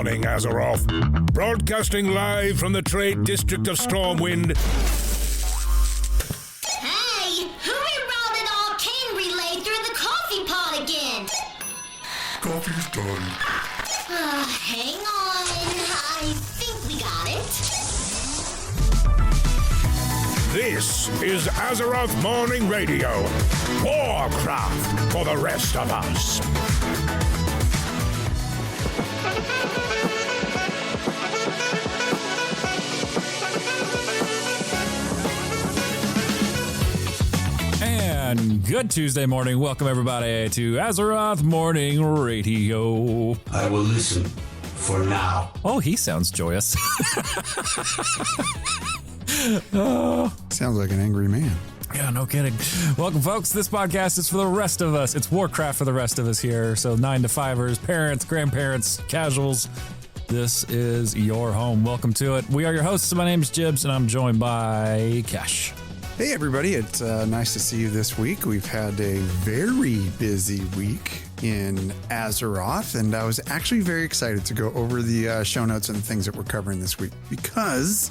morning, Azeroth. Broadcasting live from the trade district of Stormwind. Hey, who rerouted arcane relay through the coffee pot again? Coffee's done. Hang on. I think we got it. This is Azeroth Morning Radio. Warcraft for the rest of us. And good Tuesday morning. Welcome, everybody, to Azeroth Morning Radio. I will listen for now. Oh, he sounds joyous. Sounds like an angry man. Yeah, no kidding. Welcome, folks. This podcast is for the rest of us. It's Warcraft for the rest of us here. So 9 to 5ers, parents, grandparents, casuals. This is your home. Welcome to it. We are your hosts. My name's Jibs, and I'm joined by Cash. Hey, everybody. It's nice to see you this week. We've had a very busy week in Azeroth, and I was actually very excited to go over the show notes and the things that we're covering this week because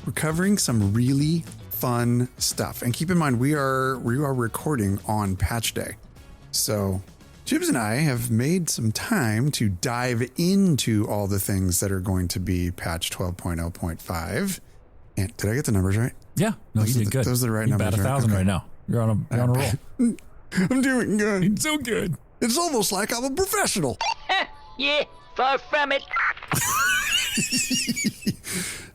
we're covering some really fun stuff. And keep in mind, we are recording on patch day. So Jibs and I have made some time to dive into all the things that are going to be patch 12.0.5. And did I get the numbers right? Yeah, no, you did good. Those are the right numbers. About 1,000 right now. You're on a roll. I'm doing good. So good. It's almost like I'm a professional. Yeah, far from it.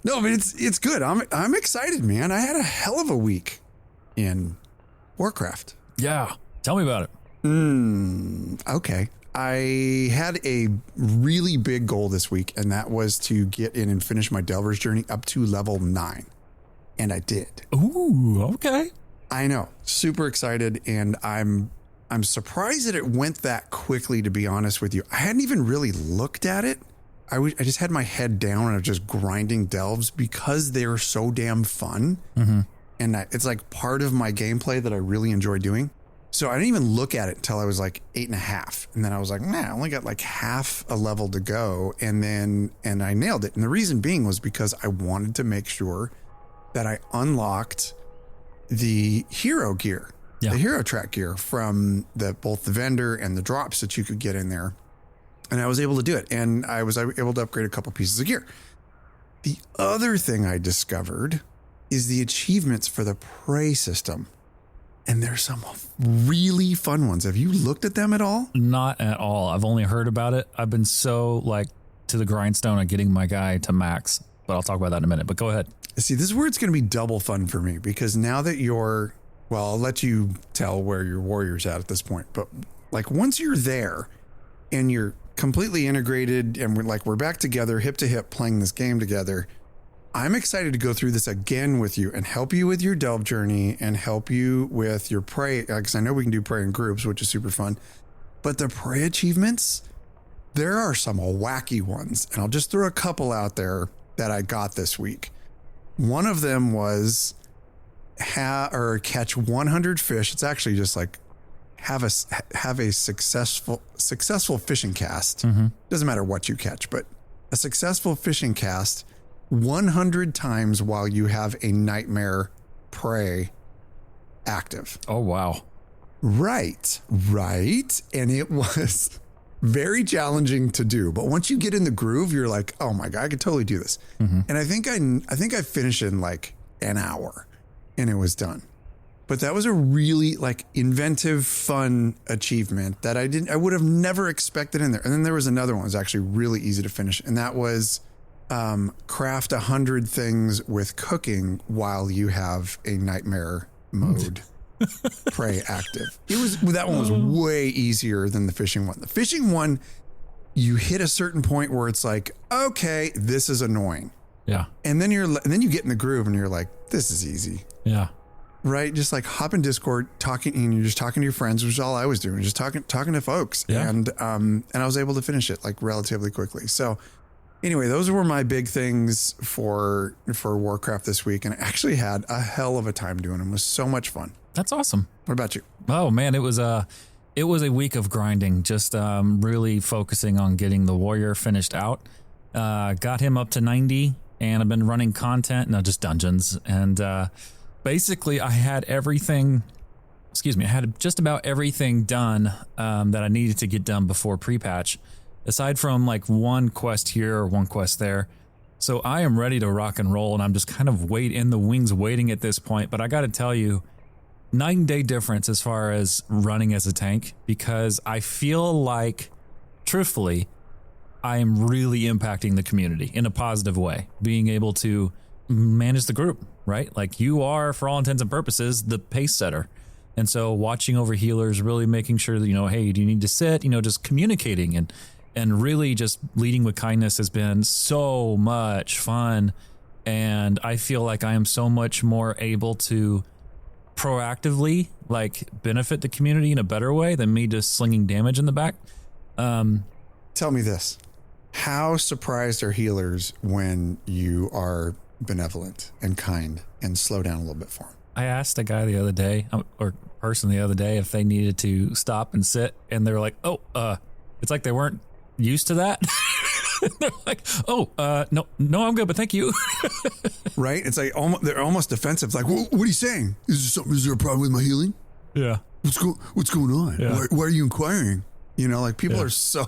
No, but it's good. I'm excited, man. I had a hell of a week in Warcraft. Yeah, tell me about it. Okay. I had a really big goal this week, and that was to get in and finish my Delver's journey up to level 9. And I did. Ooh, okay. I know. Super excited, and I'm surprised that it went that quickly, to be honest with you. I hadn't even really looked at it. I just had my head down and I was just grinding delves because they are so damn fun. Mm-hmm. And it's like part of my gameplay that I really enjoy doing. So I didn't even look at it until I was like 8.5. And then I was like, I only got like half a level to go. And I nailed it. And the reason being was because I wanted to make sure that I unlocked the hero gear, the hero track gear from both the vendor and the drops that you could get in there. And I was able to do it. And I was able to upgrade a couple pieces of gear. The other thing I discovered is the achievements for the prey system. And there's some really fun ones. Have you looked at them at all? Not at all. I've only heard about it. I've been so to the grindstone of getting my guy to max, but I'll talk about that in a minute, but go ahead. See, this is where it's going to be double fun for me because now that I'll let you tell where your warrior's at this point. But like once you're there and you're completely integrated and we're back together, hip to hip, playing this game together, I'm excited to go through this again with you and help you with your delve journey and help you with your prey, because I know we can do prey in groups, which is super fun. But the prey achievements, there are some wacky ones, and I'll just throw a couple out there that I got this week. One of them was catch 100 fish. It's actually just like have a successful fishing cast. Mm-hmm. Doesn't matter what you catch, but a successful fishing cast 100 times while you have a nightmare prey active. Oh, wow. Right. And it was very challenging to do. But once you get in the groove, you're like, oh my God, I could totally do this. Mm-hmm. And I think I finished in like an hour and it was done. But that was a really inventive, fun achievement that I would have never expected in there. And then there was another one that was actually really easy to finish. And that was craft 100 things with cooking while you have a nightmare mode prey active. That one was way easier than the fishing one. The fishing one, you hit a certain point where it's like, okay, this is annoying. Yeah. And then you get in the groove and you're like, this is easy. Yeah. Right. Just like hop in Discord talking, and you're just talking to your friends, which is all I was doing, just talking to folks. Yeah. And I was able to finish it relatively quickly. So anyway, those were my big things for Warcraft this week. And I actually had a hell of a time doing them. It was so much fun. That's awesome. What about you? Oh man, it was a week of grinding, just really focusing on getting the warrior finished out. got him up to 90, and I've been running content, no, just dungeons. And basically, I had everything. I had just about everything done that I needed to get done before pre-patch, aside from like one quest here or one quest there. So I am ready to rock and roll, and I'm just kind of in the wings waiting at this point. But I got to tell you, night and day difference as far as running as a tank, because I feel like, truthfully, I am really impacting the community in a positive way, being able to manage the group, right? Like you are, for all intents and purposes, the pace setter. And so watching over healers, really making sure that, hey, do you need to sit, just communicating and really just leading with kindness has been so much fun. And I feel like I am so much more able to proactively benefit the community in a better way than me just slinging damage in the back. Tell me this. How surprised are healers when you are benevolent and kind and slow down a little bit for them? I asked a guy the other day, or person the other day, if they needed to stop and sit, and they were like, it's like they weren't used to that. They're like, no, I'm good, but thank you. Right? It's like they're almost defensive. It's like, what are you saying? Is there a problem with my healing? Yeah. What's going on? Yeah. Why are you inquiring? People are so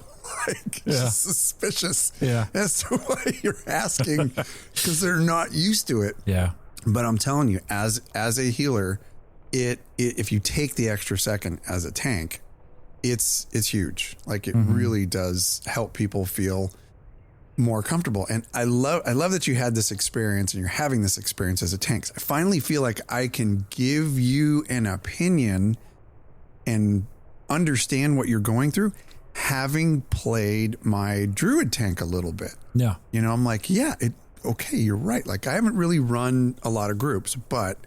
suspicious as to why you're asking, because they're not used to it. Yeah. But I'm telling you, as a healer, if you take the extra second as a tank, it's huge. Like it really does help people feel more comfortable. And I love that you had this experience and you're having this experience as a tank. I finally feel like I can give you an opinion and understand what you're going through, having played my druid tank a little bit. Yeah. I'm like, okay, you're right. Like I haven't really run a lot of groups, but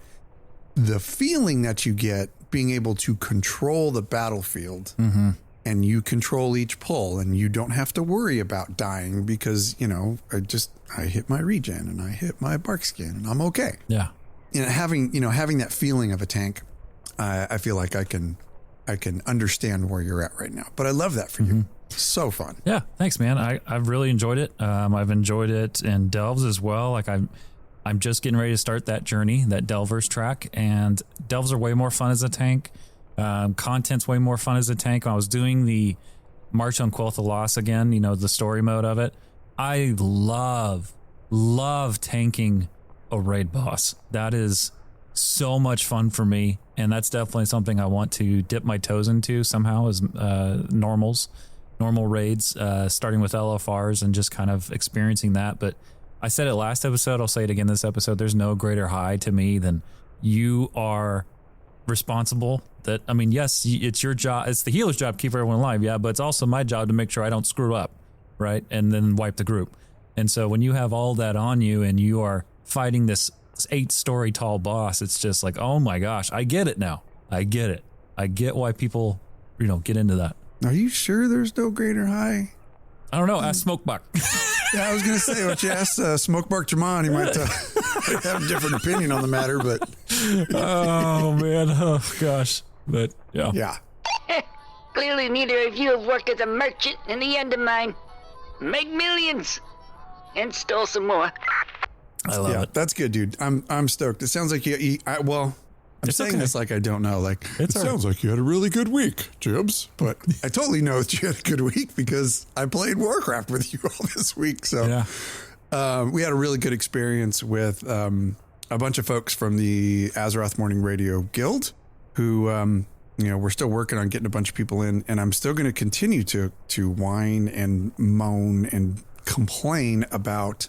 the feeling that you get being able to control the battlefield and you control each pull and you don't have to worry about dying because, I hit my regen and I hit my bark skin and I'm okay. Yeah. Having that feeling of a tank, I feel like I can understand where you're at right now, but I love that for you. So fun. Yeah. Thanks, man. I've really enjoyed it. I've enjoyed it in Delves as well. Like I'm just getting ready to start that journey, that Delvers track, and Delves are way more fun as a tank. Content's way more fun as a tank. When I was doing the March on Quel'Tha Loss again, the story mode of it, I love tanking a raid boss. That is so much fun for me, and that's definitely something I want to dip my toes into somehow as normal raids, starting with LFRs and just kind of experiencing that. But I said it last episode, I'll say it again this episode, there's no greater high to me than you are responsible. Yes, it's your job, it's the healer's job to keep everyone alive, but it's also my job to make sure I don't screw up, right? And then wipe the group. And so when you have all that on you and you are fighting this 8-story tall boss, it's just like, oh my gosh, I get it now. I get it. I get why people, get into that. Are you sure there's no greater high? I don't know. Ask Smokebark. Yeah, I was going to say, what you asked Smokebark Jerman, he might have a different opinion on the matter, but. Oh, man. Oh, gosh. But, yeah. Yeah. Clearly neither of you have worked as a merchant in the Undermine. Made millions. And stole some more. I love it. That's good, dude. I'm stoked. It sounds like I'm saying this like I don't know. Like it sounds like you had a really good week, Jibs. But I totally know that you had a good week because I played Warcraft with you all this week. So we had a really good experience with a bunch of folks from the Azeroth Morning Radio Guild who, we're still working on getting a bunch of people in. And I'm still going to continue to whine and moan and complain about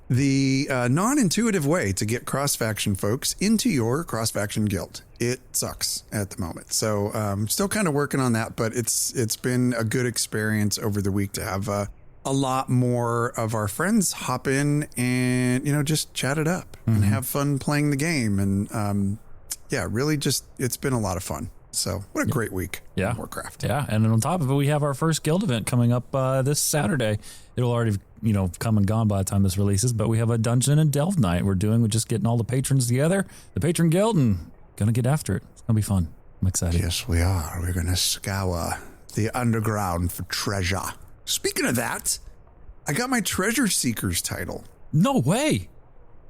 the non-intuitive way to get cross-faction folks into your cross-faction guild. It sucks at the moment. So still kind of working on that, but it's been a good experience over the week to have a lot more of our friends hop in and, just chat it up and have fun playing the game. And really just, it's been a lot of fun. So what a great week. Yeah. Warcraft. Yeah. And on top of it, we have our first guild event coming up this Saturday. It'll already, come and gone by the time this releases, but we have a dungeon and delve night we're just getting all the patrons together, the patron guild, and gonna get after it. It's gonna be fun. I'm excited. Yes, we are. We're gonna scour the underground for treasure. Speaking of that, I got my Treasure Seekers title. No way.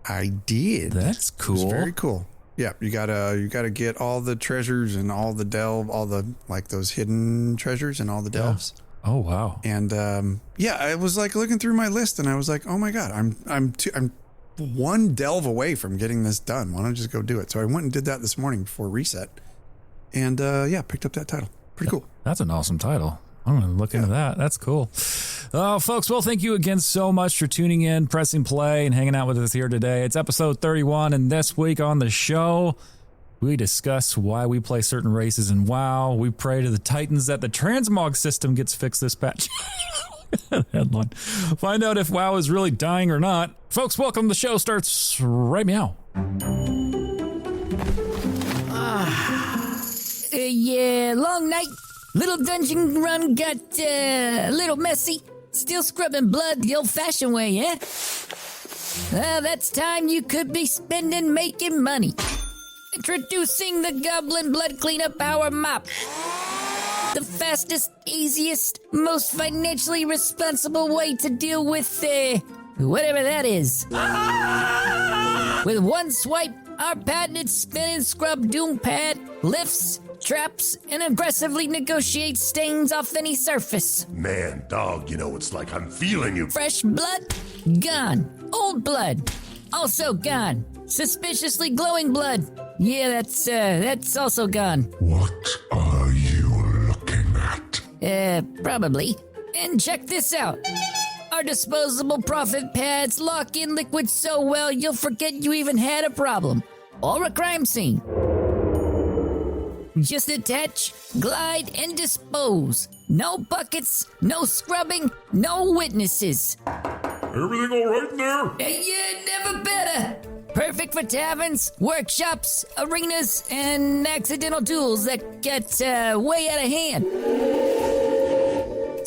I did. That's cool. It's very cool. Yeah, you gotta get all the treasures and all the all the like those hidden treasures and all the delves. Oh wow. And I was like looking through my list and I was like, oh my god, I'm one delve away from getting this done. Why don't I just go do it? So I went and did that this morning before reset, and picked up that title. Pretty cool. That's an awesome title. I'm going to look into that. That's cool. Folks, well, thank you again so much for tuning in, pressing play, and hanging out with us here today. It's episode 31, and this week on the show, we discuss why we play certain races in WoW. We pray to the Titans that the transmog system gets fixed this patch. Headline. Find out if WoW is really dying or not. Folks, welcome. The show starts right meow. Yeah, long night. Little dungeon run got a little messy. Still scrubbing blood the old-fashioned way, eh? That's time you could be spending making money. Introducing the Goblin Blood Cleanup Power Mop. The fastest, easiest, most financially responsible way to deal with, whatever that is. With one swipe, our patented spin and scrub doom pad lifts, traps, and aggressively negotiates stains off any surface. Man, dog, it's like I'm feeling you. Fresh blood? Gone. Old blood? Also gone. Suspiciously glowing blood? Yeah, that's also gone. What are you looking at? Probably. And check this out. Our disposable profit pads lock in liquid so well you'll forget you even had a problem. Or a crime scene. Just attach, glide, and dispose. No buckets, no scrubbing, no witnesses. Everything all right in there? Yeah, never better. Perfect for taverns, workshops, arenas, and accidental duels that get way out of hand.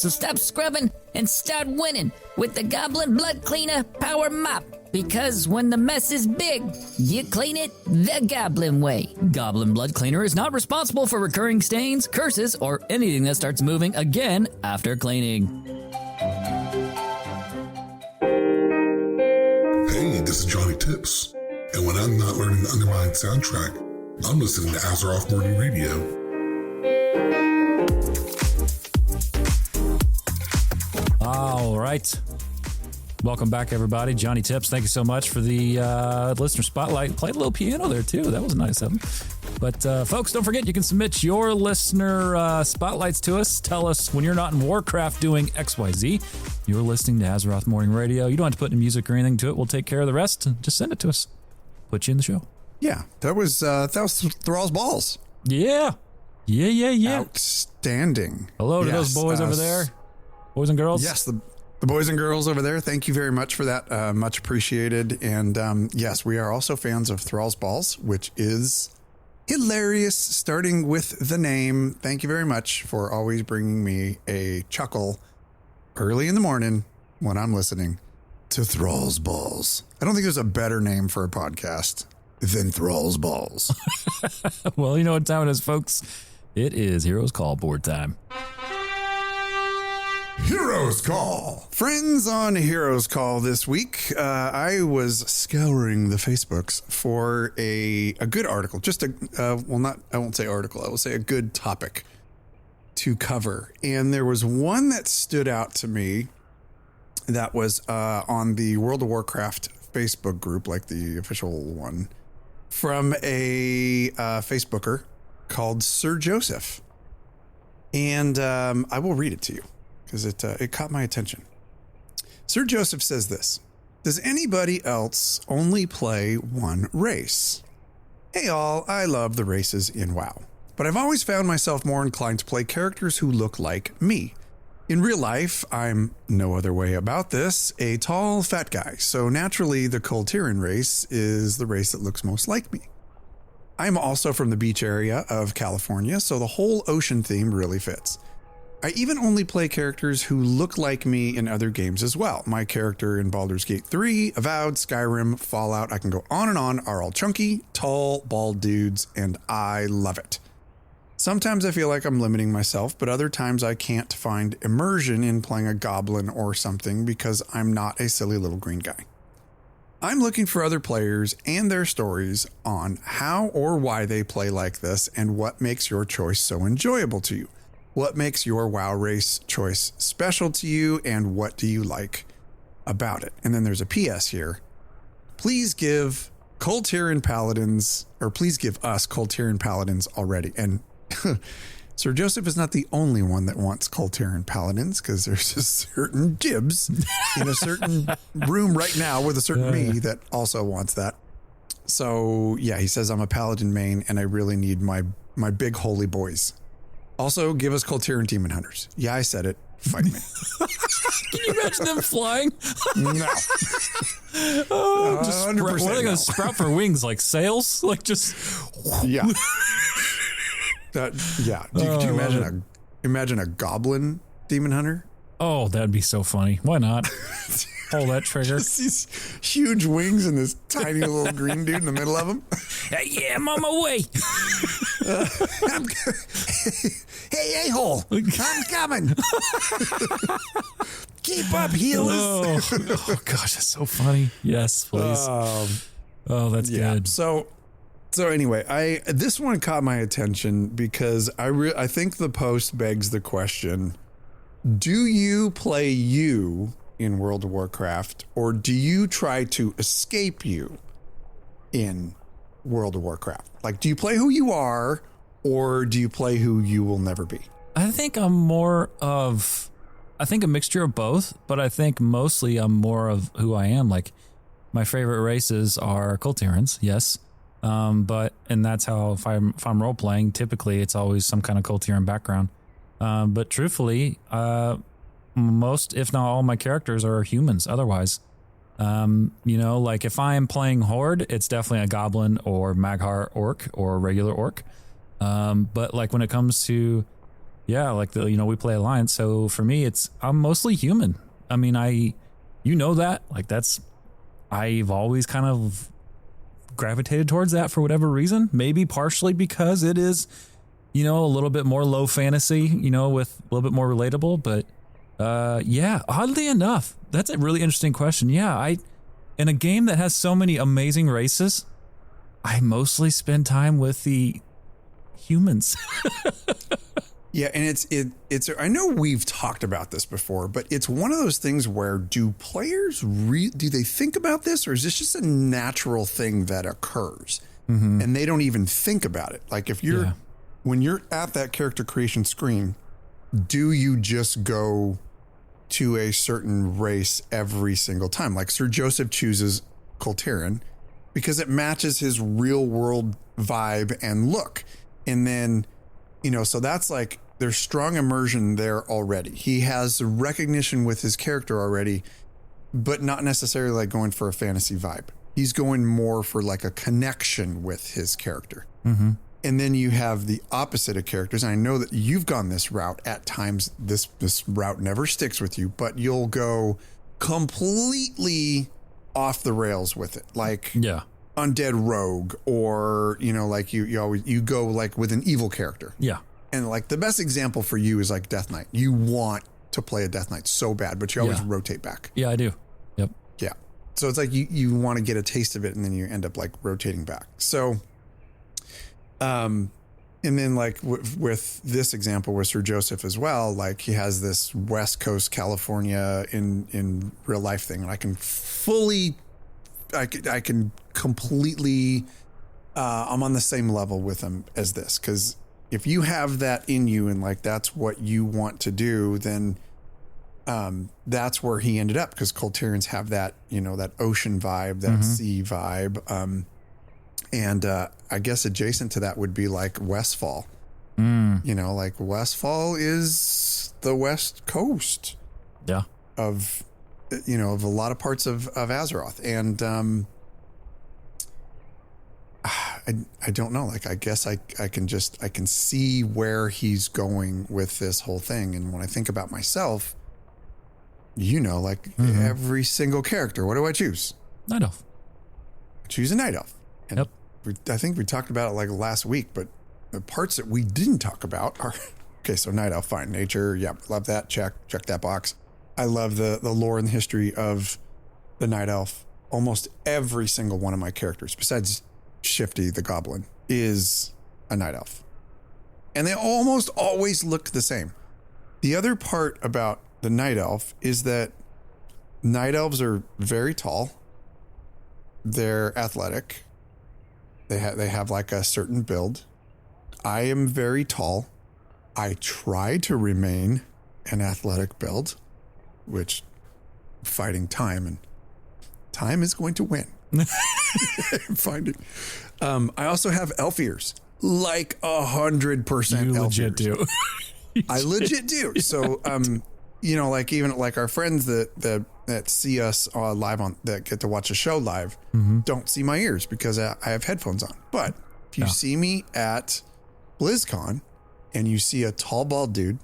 So stop scrubbing and start winning with the Goblin Blood Cleaner Power Mop. Because when the mess is big, you clean it the Goblin way. Goblin Blood Cleaner is not responsible for recurring stains, curses, or anything that starts moving again after cleaning. Hey, this is Johnny Tips. And when I'm not learning the Undermine soundtrack, I'm listening to Azeroth Morning Radio. All right. Welcome back, everybody. Johnny Tips, thank you so much for the listener spotlight. Played a little piano there, too. That was nice of him. But, folks, don't forget, you can submit your listener spotlights to us. Tell us when you're not in Warcraft doing XYZ. You're listening to Azeroth Morning Radio. You don't have to put any music or anything to it. We'll take care of the rest. Just send it to us. Put you in the show. Yeah, that was Thrall's Balls. Yeah. Outstanding. Hello to those boys over there. Boys and girls. Yes, the boys and girls over there, thank you very much for that. Much appreciated. And yes, we are also fans of Thrall's Balls, which is hilarious, starting with the name. Thank you very much for always bringing me a chuckle early in the morning when I'm listening to Thrall's Balls. I don't think there's a better name for a podcast than Thrall's Balls. Well, you know what time it is, folks. It is Heroes Call board time. Heroes Call. Friends on Heroes Call this week, I was scouring the Facebooks for a good article. I won't say article, I will say a good topic to cover. And there was one that stood out to me that was on the World of Warcraft Facebook group, like the official one, from a Facebooker called Sir Joseph. And I will read it to you, because it caught my attention. Sir Joseph says this: does anybody else only play one race? Hey all, I love the races in WoW, but I've always found myself more inclined to play characters who look like me. In real life, I'm no other way about this, a tall, fat guy, so naturally the Kultiran race is the race that looks most like me. I'm also from the beach area of California, so the whole ocean theme really fits. I even only play characters who look like me in other games as well. My character in Baldur's Gate 3, Avowed, Skyrim, Fallout, I can go on and on, are all chunky, tall, bald dudes, and I love it. Sometimes I feel like I'm limiting myself, but other times I can't find immersion in playing a goblin or something because I'm not a silly little green guy. I'm looking for other players and their stories on how or why they play like this and what makes your choice so enjoyable to you. What makes your WoW race choice special to you and what do you like about it? And then there's a PS here. Please give Coltirian Paladins, or please give us Coltirian Paladins already. And Sir Joseph is not the only one that wants Coltirian Paladins, because there's a certain Jibs in a certain room right now with a certain me that also wants that. So yeah, he says, I'm a Paladin main and I really need my big holy boys. Also, give us Coltirian Demon Hunters. Yeah, I said it. Fight me. Can you imagine them flying? No. Oh, just 100% what are they going no. to sprout for wings? Like sails? Like just... Yeah. Yeah. Could you imagine a goblin demon hunter? Oh, that'd be so funny. Why not? Pull that trigger. Just these huge wings and this tiny little green dude in the middle of them. Yeah, I'm on my way. Hey, a-hole, I'm coming. Keep up, healers. Oh, gosh, that's so funny. Yes, please. Oh, that's good. So anyway, this one caught my attention because I think the post begs the question: do you play you in World of Warcraft, or do you try to escape you in World of Warcraft? Like, do you play who you are, or do you play who you will never be? I think I'm more of, I think a mixture of both, but I think mostly I'm more of who I am. Like, my favorite races are Coltirians, yes. And that's how, if I'm role playing, typically it's always some kind of Coltirian background. But truthfully, most, if not all, my characters are humans otherwise. Like if I'm playing Horde, it's definitely a goblin or Mag'har orc or a regular orc. But like when it comes to, we play Alliance. So for me, I'm mostly human. I mean, that, like I've always kind of gravitated towards that for whatever reason, maybe partially because it is, a little bit more low fantasy, with a little bit more relatable, but oddly enough, that's a really interesting question. Yeah, in a game that has so many amazing races, I mostly spend time with the humans. Yeah, and it's I know we've talked about this before, but it's one of those things where do players do they think about this, or is this just a natural thing that occurs and they don't even think about it? Like if when you're at that character creation screen, do you just go to a certain race every single time? Like Sir Joseph chooses Coltirian because it matches his real world vibe and look. And then, so that's like, there's strong immersion there already. He has recognition with his character already, but not necessarily like going for a fantasy vibe. He's going more for like a connection with his character. Mm-hmm. And then you have the opposite of characters. And I know that you've gone this route at times. This route never sticks with you, but you'll go completely off the rails with it. Like undead rogue, or, like you go like with an evil character. Yeah. And like the best example for you is like Death Knight. You want to play a Death Knight so bad, but you always rotate back. Yeah, I do. Yep. Yeah. So it's like you want to get a taste of it and then you end up like rotating back. So, and then like with this example with Sir Joseph as well, like he has this West Coast California in real life thing. And I can completely, I'm on the same level with him as this. 'Cause if you have that in you and like, that's what you want to do, then, that's where he ended up. 'Cause Coltirians have that, that ocean vibe, that sea vibe. And I guess adjacent to that would be like Westfall. Like Westfall is the West Coast of a lot of parts of Azeroth. And I don't know. Like, I guess I can see where he's going with this whole thing. And when I think about myself, every single character, what do I choose? Night Elf. I choose a Night Elf. And yep. I think we talked about it like last week, but the parts that we didn't talk about are, okay, so Night Elf, fine. Nature, yep, love that. Check that box. I love the lore and the history of the Night Elf. Almost every single one of my characters, besides Shifty the Goblin, is a Night Elf. And they almost always look the same. The other part about the Night Elf is that Night Elves are very tall. They're athletic. They have like a certain build. I am very tall. I try to remain an athletic build, which fighting time, and time is going to win. I'm finding. I also have elf ears, like 100% You elf legit ears. do. I legit do. So, you know, like even like our friends that see us live on, that get to watch a show live, don't see my ears because I have headphones on. But if you see me at BlizzCon and you see a tall, bald dude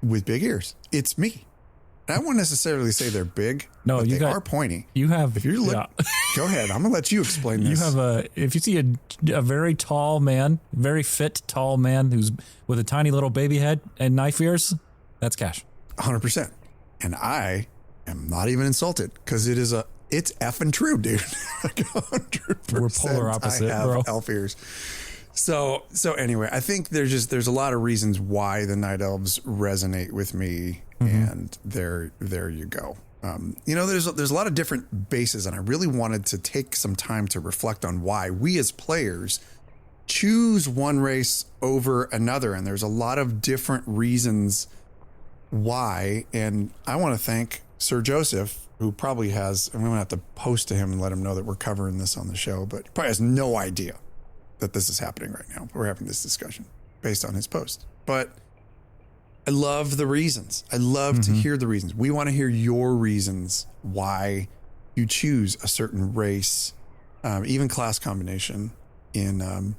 with big ears, it's me. And I wouldn't necessarily say they're big. No, but you they are pointy. You have. If you're go ahead. I'm gonna let you explain this. You have if you see a very tall man, very fit tall man who's with a tiny little baby head and knife ears, that's Cash. 100%. And I am not even insulted because it's effing true, dude. Like 100%. We're polar opposite, I have bro. elf ears. So anyway, I think there's a lot of reasons why the Night Elves resonate with me, and there you go. You know, there's a lot of different bases, and I really wanted to take some time to reflect on why we as players choose one race over another, and there's a lot of different reasons why. And I want to thank Sir Joseph, who probably has, and we're gonna have to post to him and let him know that we're covering this on the show, but he probably has no idea that this is happening right now. We're having this discussion based on his post. But I love the reasons. I love to hear the reasons. We want to hear your reasons why you choose a certain race, even class combination in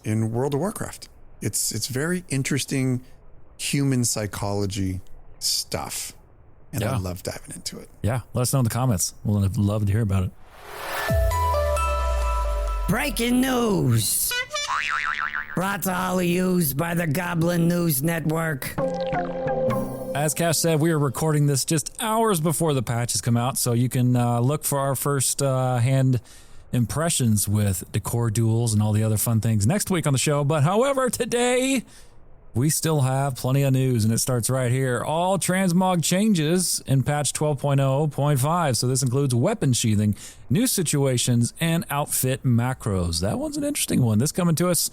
World of Warcraft. It's very interesting human psychology stuff. And I love diving into it. Yeah, let us know in the comments. We'll love to hear about it. Breaking news. Brought to all of yous by the Goblin News Network. As Cash said, we are recording this just hours before the patches come out, so you can look for our first hand impressions with decor duels and all the other fun things next week on the show. But however, today we still have plenty of news, and it starts right here. All transmog changes in patch 12.0.5. So this includes weapon sheathing, new situations, and outfit macros. That one's an interesting one. This coming to us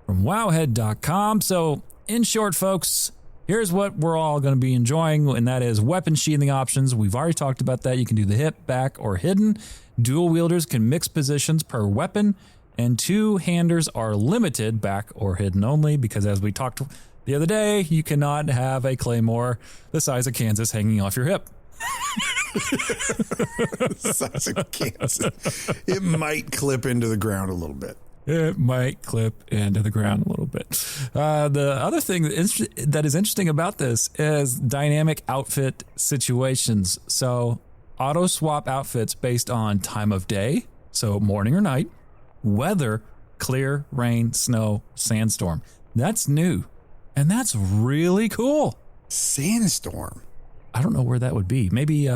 from wowhead.com. So in short, folks, here's what we're all going to be enjoying, and that is weapon sheathing options. We've already talked about that. You can do the hip, back, or hidden. Dual wielders can mix positions per weapon, and two-handers are limited back or hidden only because, as we talked the other day, you cannot have a claymore the size of Kansas hanging off your hip. The size of Kansas. It might clip into the ground a little bit. It might clip into the ground a little bit. The other thing that is interesting about this is dynamic outfit situations. So auto swap outfits based on time of day, so morning or night, weather, clear, rain, snow, sandstorm. That's new, and that's really cool. Sandstorm. I don't know where that would be. Maybe where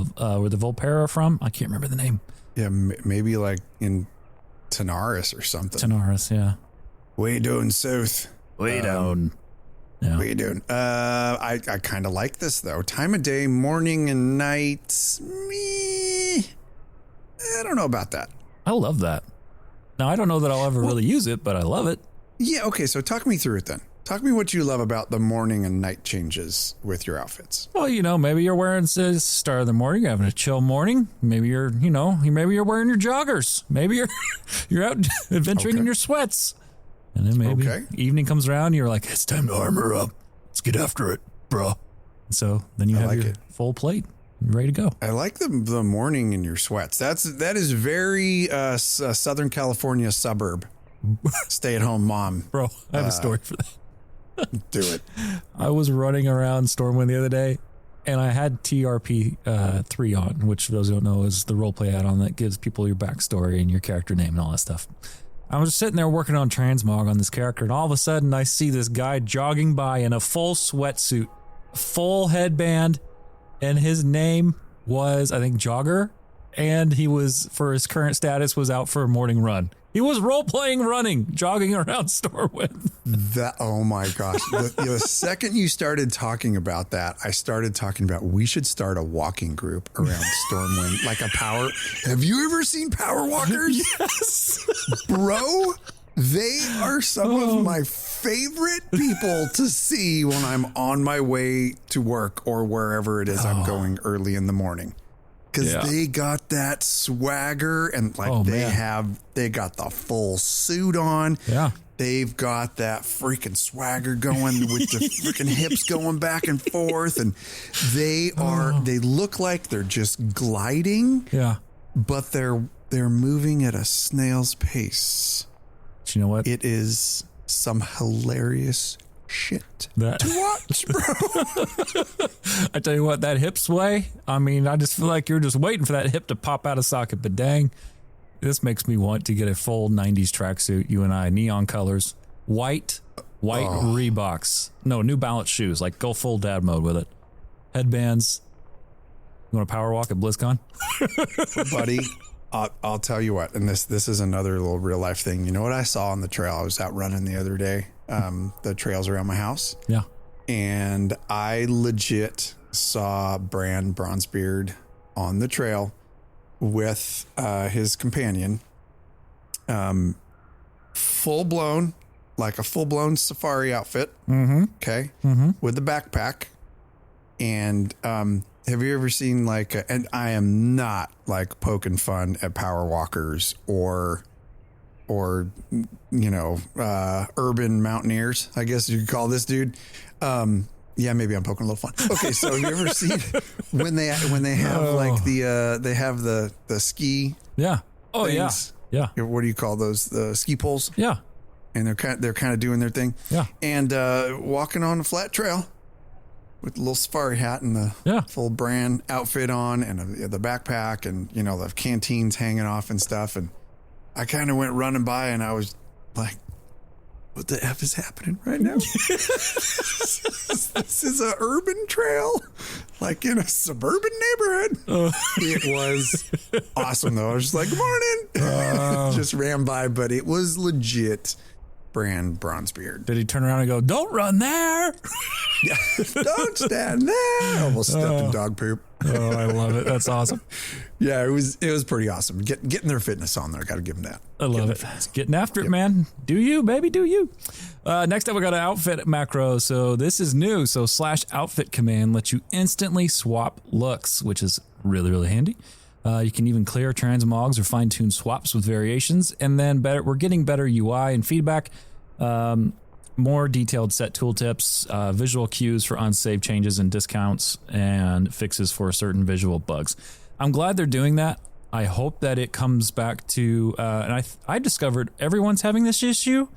the Volpera are from. I can't remember the name. Yeah, maybe like in Tanaris or something. Tanaris, yeah. What you doing, Sooth? What you doing? Yeah. What you doing? I kind of like this, though. Time of day, morning and night. Me, I don't know about that. I love that. Now, I don't know that I'll ever really use it, but I love it. Yeah, okay, so talk me through it then. Talk me what you love about the morning and night changes with your outfits. Well, you know, maybe you're wearing the start of the morning, you're having a chill morning. Maybe you're wearing your joggers. Maybe you're out adventuring in your sweats. And then maybe evening comes around, you're like, it's time to armor up. Let's get after it, bro. And so then you have your full plate. Ready to go. I like the morning in your sweats. That is very Southern California suburb. Stay-at-home mom. Bro, I have a story for that. Do it. I was running around Stormwind the other day, and I had TRP 3 on, which for those who don't know is the roleplay add-on that gives people your backstory and your character name and all that stuff. I was sitting there working on transmog on this character, and all of a sudden I see this guy jogging by in a full sweatsuit, full headband, and his name was, I think, Jogger, and he was, for his current status, was out for a morning run. He was role-playing running, jogging around Stormwind. Oh my gosh. The second you started talking about that, I started talking about we should start a walking group around Stormwind, like a power. Have you ever seen Power Walkers? Yes. Bro, they are some of my favorite people to see when I'm on my way to work or wherever it is I'm going early in the morning. Because they got that swagger and like they got the full suit on. Yeah. They've got that freaking swagger going with the freaking hips going back and forth. And they look like they're just gliding. Yeah. But they're moving at a snail's pace. But you know what? It is some hilarious shit to watch, bro. I tell you what, that hip sway, I mean, I just feel like you're just waiting for that hip to pop out of socket, but dang, this makes me want to get a full 90s tracksuit, you and I, neon colors, white Reeboks, no, New Balance shoes, like go full dad mode with it, headbands. You want to power walk at BlizzCon? Buddy, I'll tell you what, and this is another little real life thing. You know what I saw on the trail? I was out running the other day, the trails around my house. Yeah. And I legit saw Bran Bronzebeard on the trail with his companion, full blown safari outfit. Mm-hmm. Okay. With the backpack. And have you ever seen and I am not like poking fun at power walkers or urban mountaineers, I guess you could call this dude. Yeah, maybe I'm poking a little fun. Okay, so have you ever seen when they have they have the ski? Yeah. Oh things? Yeah. What do you call those? The ski poles? Yeah. And they're kind of doing their thing. Yeah. And walking on a flat trail with the little safari hat and the full brand outfit on and the backpack and the canteens hanging off and stuff. And I kind of went running by and I was like, what the F is happening right now? This is a urban trail, like in a suburban neighborhood. It was awesome though. I was just like, good morning. Just ran by, but it was legit Bran Bronzebeard. Did he turn around and go, don't run there? Yeah, don't stand there. Almost stepped in dog poop. Oh, I love it. That's awesome. Yeah, it was pretty awesome. Getting their fitness on there. Got to give them that. I love it. Getting after it, man. Do you, baby? Do you? Next up, we got an outfit macro. So this is new. So /outfit command lets you instantly swap looks, which is really, really handy. You can even clear transmogs or fine-tune swaps with variations. And then we're getting better UI and feedback. More detailed set tooltips, visual cues for unsaved changes and discounts, and fixes for certain visual bugs. I'm glad they're doing that. I hope that it comes back to, and I discovered everyone's having this issue.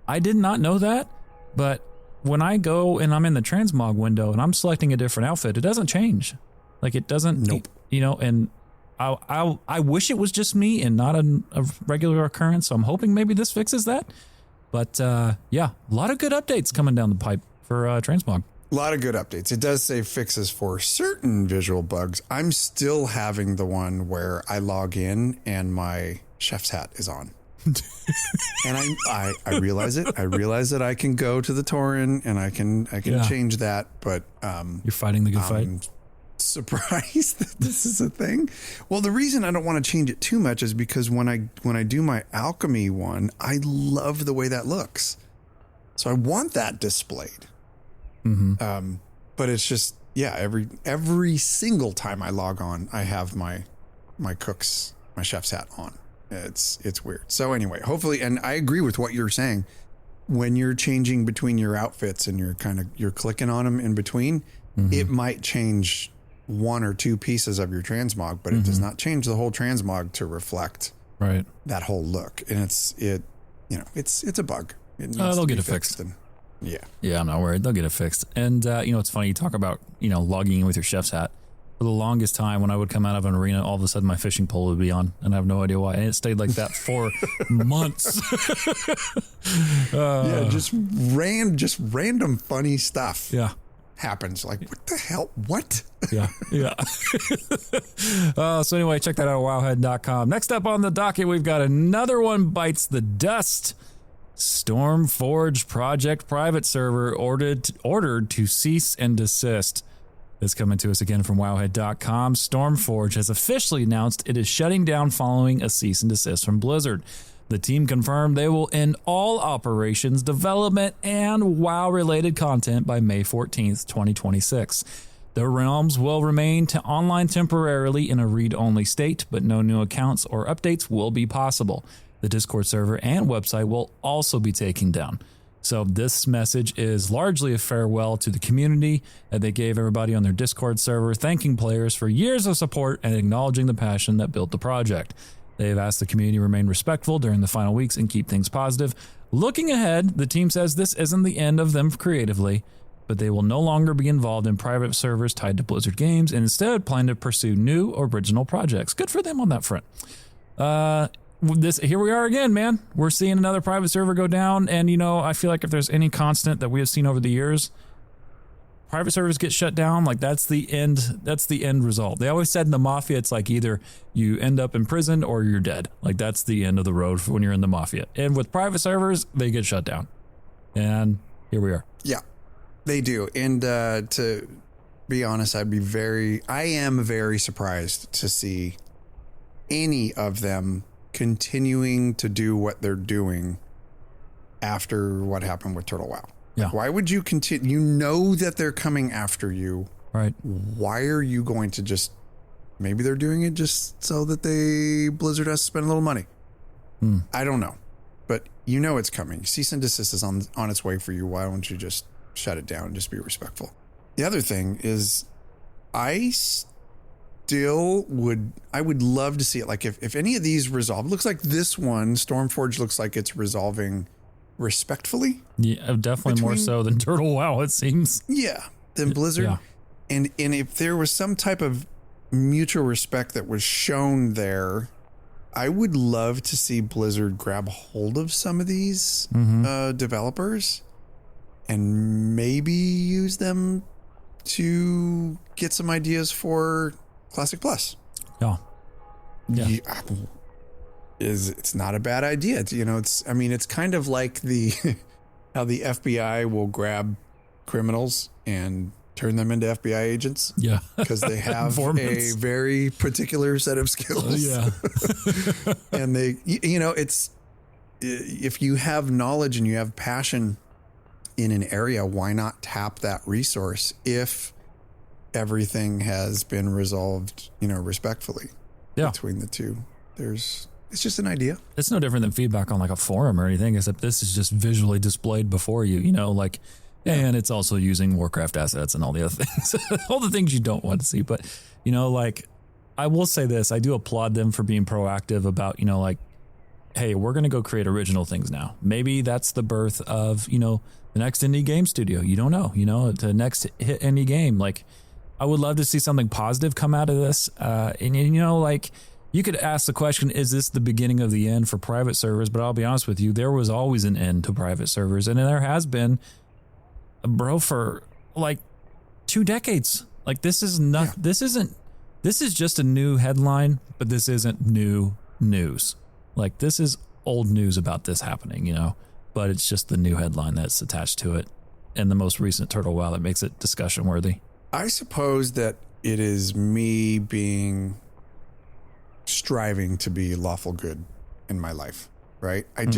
I did not know that, but when I go and I'm in the transmog window and I'm selecting a different outfit, it doesn't change. Like it doesn't, nope. And I wish it was just me and not a regular occurrence. So I'm hoping maybe this fixes that. But yeah, a lot of good updates coming down the pipe for transmog. A lot of good updates. It does say fixes for certain visual bugs. I'm still having the one where I log in and my chef's hat is on. And I realize it. I realize that I can go to the Tauren and I can change that, but you're fighting the good fight. Surprised that this is a thing. Well, the reason I don't want to change it too much is because when I do my alchemy one, I love the way that looks. So I want that displayed. Mm-hmm. But it's just, every single time I log on, I have my chef's hat on. It's weird. So anyway, hopefully, and I agree with what you're saying. When you're changing between your outfits and you're clicking on them in between, it might change one or two pieces of your transmog, but it does not change the whole transmog to reflect that whole look. And it's a bug. They'll get it fixed. Yeah, I'm not worried. They'll get it fixed. And it's funny, you talk about logging in with your chef's hat. For the longest time, when I would come out of an arena, all of a sudden my fishing pole would be on, and I have no idea why. And it stayed like that for months. Just random funny stuff. Yeah. Happens. Like, what the hell? What? Yeah. So anyway, check that out at wowhead.com. Next up on the docket, we've got another one bites the dust. Stormforge project private server ordered to cease and desist. That's coming to us again from wowhead.com. Stormforge has officially announced it is shutting down following a cease and desist from Blizzard. The team confirmed they will end all operations, development, and WoW-related content by May 14th, 2026. The realms will remain online temporarily in a read-only state, but no new accounts or updates will be possible. The Discord server and website will also be taken down. So this message is largely a farewell to the community that they gave everybody on their Discord server, thanking players for years of support and acknowledging the passion that built the project. They've asked the community to remain respectful during the final weeks and keep things positive. Looking ahead, the team says this isn't the end of them creatively, but they will no longer be involved in private servers tied to Blizzard games and instead plan to pursue new original projects. Good for them on that front. Here we are again, man. We're seeing another private server go down, and I feel like if there's any constant that we have seen over the years, private servers get shut down. Like that's the end result. They always said in the Mafia, it's like either you end up in prison or you're dead. Like that's the end of the road for when you're in the Mafia. And with private servers, they get shut down. And here we are. Yeah, they do. And to be honest, I am very surprised to see any of them continuing to do what they're doing after what happened with Turtle WoW. Yeah. Why would you continue? You know that they're coming after you. Right. Why are you going to maybe they're doing it just so that Blizzard has to spend a little money. I don't know, but it's coming. Cease and desist is on its way for you. Why don't you just shut it down and just be respectful? The other thing is I would love to see it. Like if any of these resolve, looks like this one, Stormforge, looks like it's resolving respectfully. Yeah, definitely more so than Turtle WoW, it seems. Yeah, than Blizzard. Yeah. And if there was some type of mutual respect that was shown there, I would love to see Blizzard grab hold of some of these developers and maybe use them to get some ideas for Classic Plus. Yeah. It's not a bad idea. It's kind of like how the FBI will grab criminals and turn them into FBI agents. Yeah. Because they have a very particular set of skills. Yeah. And if you have knowledge and you have passion in an area, why not tap that resource if everything has been resolved, respectfully between the two? It's just an idea. It's no different than feedback on like a forum or anything, except this is just visually displayed before you, and it's also using Warcraft assets and all the other things, all the things you don't want to see. But, I will say this, I do applaud them for being proactive about, hey, we're going to go create original things now. Maybe that's the birth of, the next indie game studio. You don't know, the next hit indie game. Like, I would love to see something positive come out of this. You could ask the question, is this the beginning of the end for private servers? But I'll be honest with you, there was always an end to private servers. And there has been, for like 2 decades. Like this is just a new headline, but this isn't new news. Like this is old news about this happening, but it's just the new headline that's attached to it and the most recent Turtle WoW that makes it discussion worthy. I suppose that it is me striving to be lawful good in my life, right? It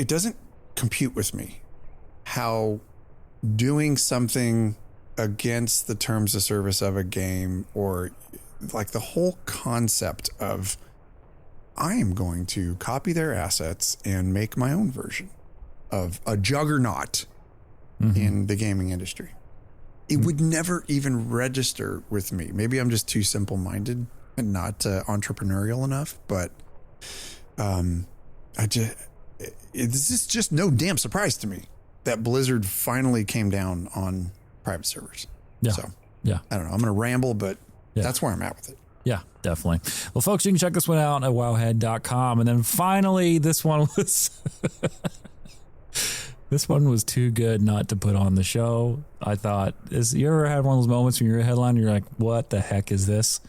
doesn't compute with me how doing something against the terms of service of a game, or like the whole concept of I am going to copy their assets and make my own version of a juggernaut in the gaming industry. It would never even register with me. Maybe I'm just too simple-minded and not entrepreneurial enough, but this is just no damn surprise to me that Blizzard finally came down on private servers. Yeah. So Yeah. I don't know. I'm going to ramble, but that's where I'm at with it. Yeah, definitely. Well, folks, you can check this one out at wowhead.com. And then finally, this one was this one was too good not to put on the show. I thought, you ever had one of those moments when you're a headline, you're like, what the heck is this?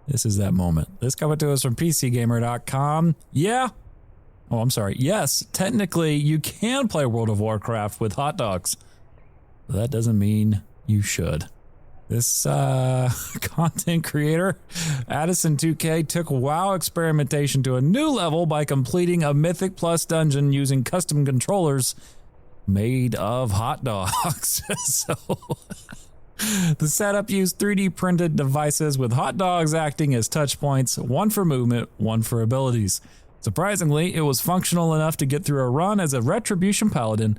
This is that moment. This coming to us from PCGamer.com. Yeah. Oh, I'm sorry. Yes, technically you can play World of Warcraft with hot dogs. But that doesn't mean you should. This content creator, Addison2K, took WoW experimentation to a new level by completing a Mythic Plus dungeon using custom controllers made of hot dogs. So the setup used 3D printed devices with hot dogs acting as touch points, one for movement, one for abilities. Surprisingly, it was functional enough to get through a run as a Retribution Paladin,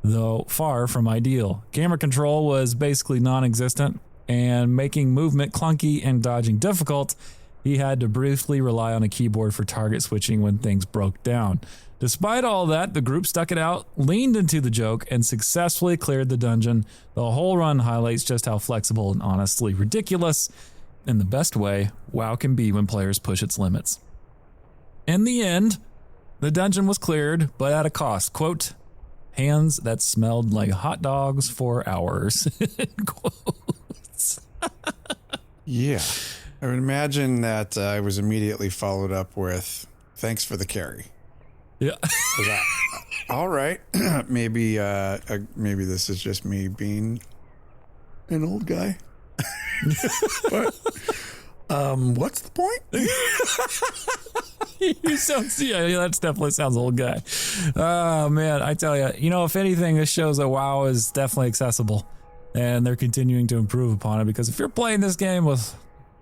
though far from ideal. Camera control was basically non-existent, and making movement clunky and dodging difficult, he had to briefly rely on a keyboard for target switching when things broke down. Despite all that, the group stuck it out, leaned into the joke, and successfully cleared the dungeon. The whole run highlights just how flexible and honestly ridiculous, in the best way, WoW can be when players push its limits. In the end, the dungeon was cleared, but at a cost. Quote, hands that smelled like hot dogs for hours. Yeah. I would imagine that I was immediately followed up with, thanks for the carry. Yeah. All right. Maybe this is just me being an old guy. But, what's the point? You sound, yeah, that definitely sounds old guy. Oh, man, I tell you, if anything, this shows that WoW is definitely accessible. And they're continuing to improve upon it, because if you're playing this game with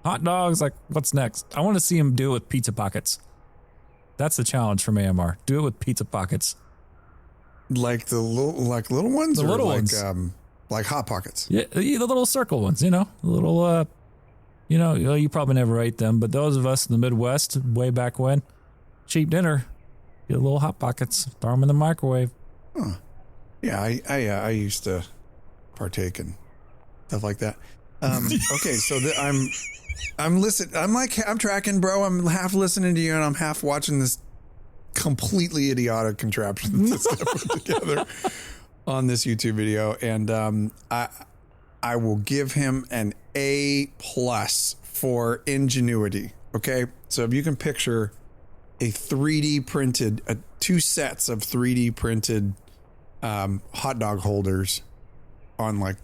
hot dogs, like, what's next? I want to see them do it with pizza pockets. That's the challenge from AMR. Do it with pizza pockets. Like the little ones? The little ones. Like Hot Pockets? Yeah, the little circle ones, the little, you probably never ate them, but those of us in the Midwest, way back when, cheap dinner, get little Hot Pockets, throw them in the microwave. Huh. Yeah, I used to partake in stuff like that. Okay, so I'm listening. I'm tracking, bro. I'm half listening to you, and I'm half watching this completely idiotic contraption that's put together on this YouTube video. And I will give him an A+ for ingenuity. Okay, so if you can picture a 3D printed, two sets of 3D printed hot dog holders on like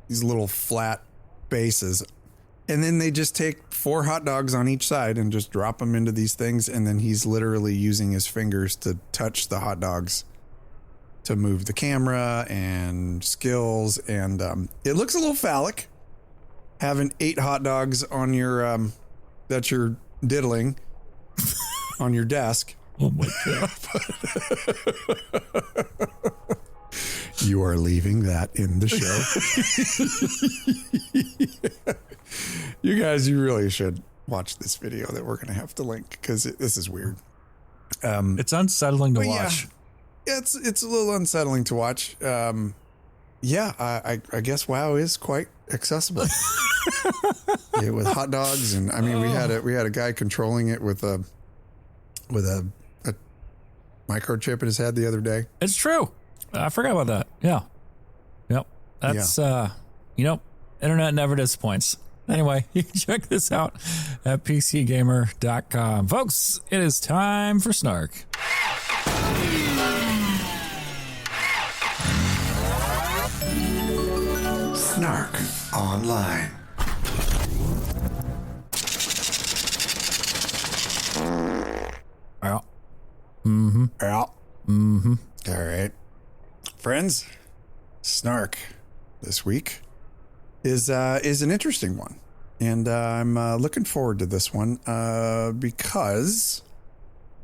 these little flat bases, and then they just take 4 hot dogs on each side and just drop them into these things, and then he's literally using his fingers to touch the hot dogs to move the camera and skills, and it looks a little phallic having 8 hot dogs on your that you're diddling on your desk. Oh my god. You are leaving that in the show. You guys, you really should watch this video that we're going to have to link, because this is weird. It's unsettling to watch. Yeah, it's a little unsettling to watch. Yeah, I guess WoW is quite accessible. Yeah, with hot dogs, and I mean we had a guy controlling it with a microchip in his head the other day. It's true. I forgot about that. Yeah. Yep. That's, internet never disappoints. Anyway, you can check this out at PCGamer.com. Folks, it is time for Snark. Snark Online. Yeah. Mm-hmm. Yeah. Mm-hmm. All right. Friends, Snark this week is an interesting one. And I'm looking forward to this one because,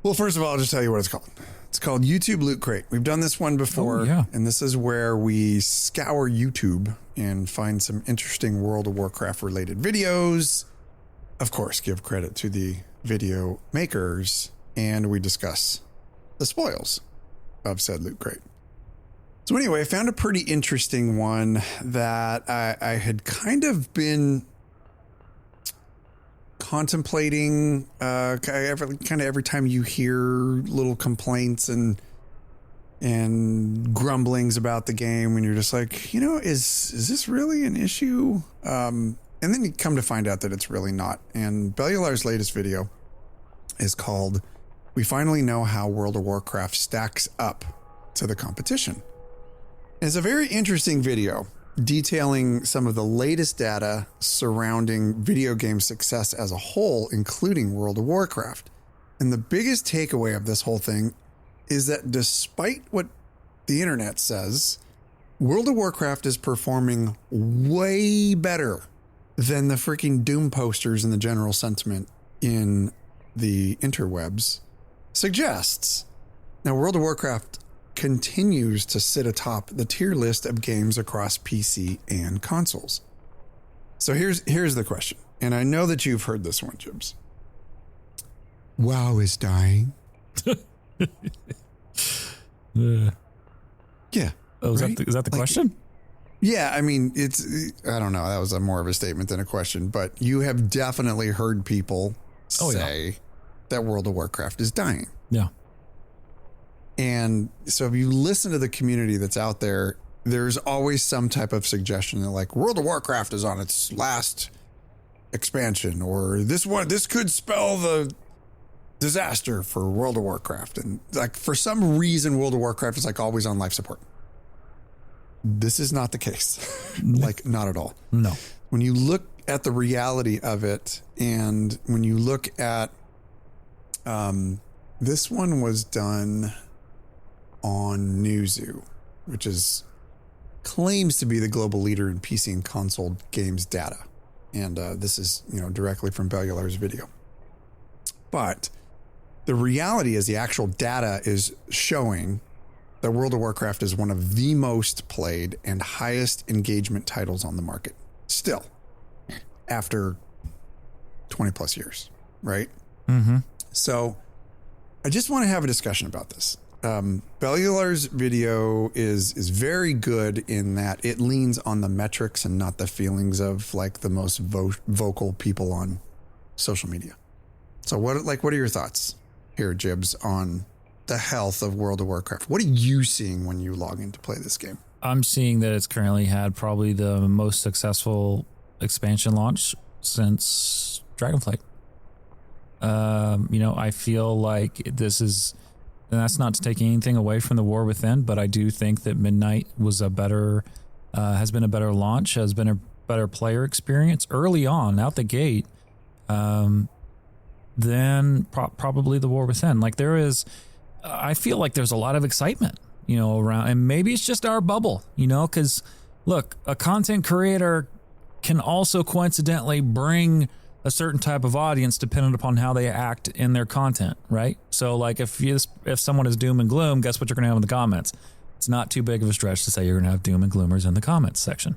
well, first of all, I'll just tell you what it's called. It's called YouTube Loot Crate. We've done this one before, and this is where we scour YouTube and find some interesting World of Warcraft related videos. Of course, give credit to the video makers, and we discuss the spoils of said Loot Crate. So anyway, I found a pretty interesting one that I had kind of been contemplating every time you hear little complaints and grumblings about the game, when you're just like, is this really an issue? And then you come to find out that it's really not. And Bellular's latest video is called "We Finally Know How World of Warcraft Stacks Up to the Competition." It's a very interesting video detailing some of the latest data surrounding video game success as a whole, including World of Warcraft. And the biggest takeaway of this whole thing is that despite what the internet says, World of Warcraft is performing way better than the freaking Doom posters and the general sentiment in the interwebs suggests. Now, World of Warcraft continues to sit atop the tier list of games across PC and consoles. So here's the question, and I know that you've heard this one, Jibs. WoW is dying. Yeah. Oh, is that the question? Yeah, I mean, I don't know. That was more of a statement than a question, but you have definitely heard people say that World of Warcraft is dying. Yeah. And so if you listen to the community that's out there, there's always some type of suggestion that like World of Warcraft is on its last expansion, or this could spell the disaster for World of Warcraft. And like for some reason, World of Warcraft is like always on life support. This is not the case. Like not at all. No. When you look at the reality of it, and when you look at this one was done on Newzoo, which claims to be the global leader in PC and console games data. And this is, directly from Bellular's video. But the reality is the actual data is showing that World of Warcraft is one of the most played and highest engagement titles on the market still after 20 plus years, right? Mm-hmm. So I just want to have a discussion about this. Bellular's video is very good in that it leans on the metrics and not the feelings of like the most vocal people on social media. So what are your thoughts here, Jibs, on the health of World of Warcraft? What are you seeing when you log in to play this game? I'm seeing that it's currently had probably the most successful expansion launch since Dragonflight. I feel like this is, and that's not to take anything away from the War Within, but I do think that Midnight was has been a better launch, has been a better player experience early on out the gate than probably the War Within. Like I feel like there's a lot of excitement, around, and maybe it's just our bubble, because look, a content creator can also coincidentally bring a certain type of audience dependent upon how they act in their content, right? So like if someone is doom and gloom, guess what you're going to have in the comments? It's not too big of a stretch to say you're going to have doom and gloomers in the comments section.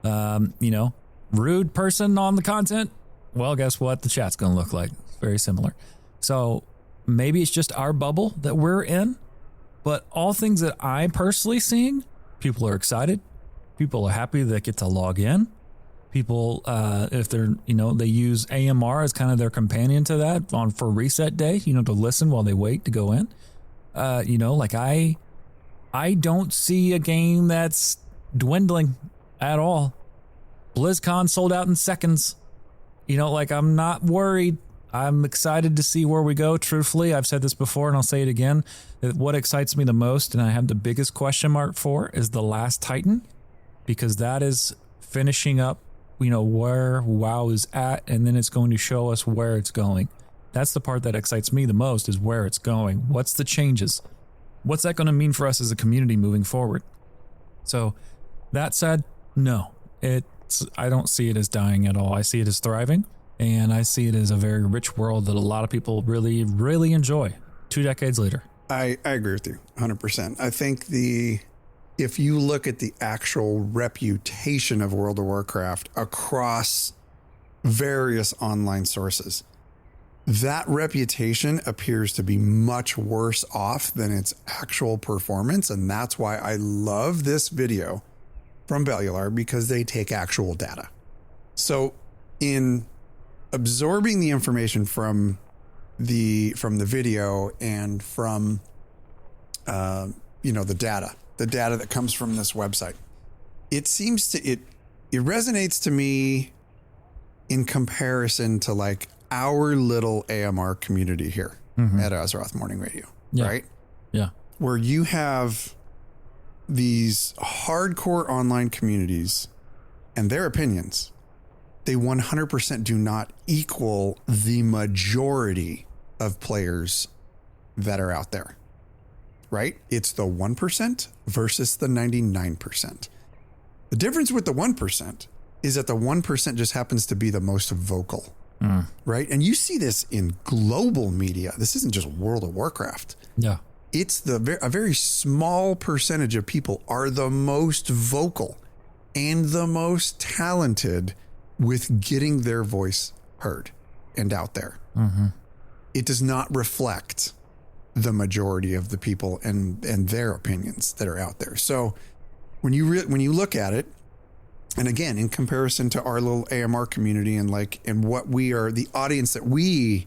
Rude person on the content, well, guess what? The chat's going to look like very similar. So maybe it's just our bubble that we're in, but all things that I'm personally seeing, people are excited. People are happy they get to log in. People, if they're, they use AMR as kind of their companion to that for reset day, to listen while they wait to go in. I don't see a game that's dwindling at all. BlizzCon sold out in seconds. I'm not worried. I'm excited to see where we go. Truthfully, I've said this before and I'll say it again. That what excites me the most, and I have the biggest question mark for, is The Last Titan, because that is finishing up where WoW is at, and then it's going to show us where it's going. That's the part that excites me the most, is where it's going. What's the changes? What's that going to mean for us as a community moving forward? So that said, no, I don't see it as dying at all. I see it as thriving, and I see it as a very rich world that a lot of people really, really enjoy 2 decades later. I agree with you 100%. I think if you look at the actual reputation of World of Warcraft across various online sources, that reputation appears to be much worse off than its actual performance. And that's why I love this video from Bellular, because they take actual data. So in absorbing the information from the video and from, the data that comes from this website, it seems to, it resonates to me in comparison to like our little AMR community here at Azeroth Morning Radio, right? Yeah. Where you have these hardcore online communities and their opinions, they 100% do not equal the majority of players that are out there, right? It's the 1% versus the 99%. The difference with the 1% is that the 1% just happens to be the most vocal. Right. And you see this in global media. This isn't just World of Warcraft. Yeah. It's a very small percentage of people are the most vocal and the most talented with getting their voice heard and out there. It does not reflect the majority of the people and their opinions that are out there. So when you look at it, and again, in comparison to our little AMR community and what we are, the audience that we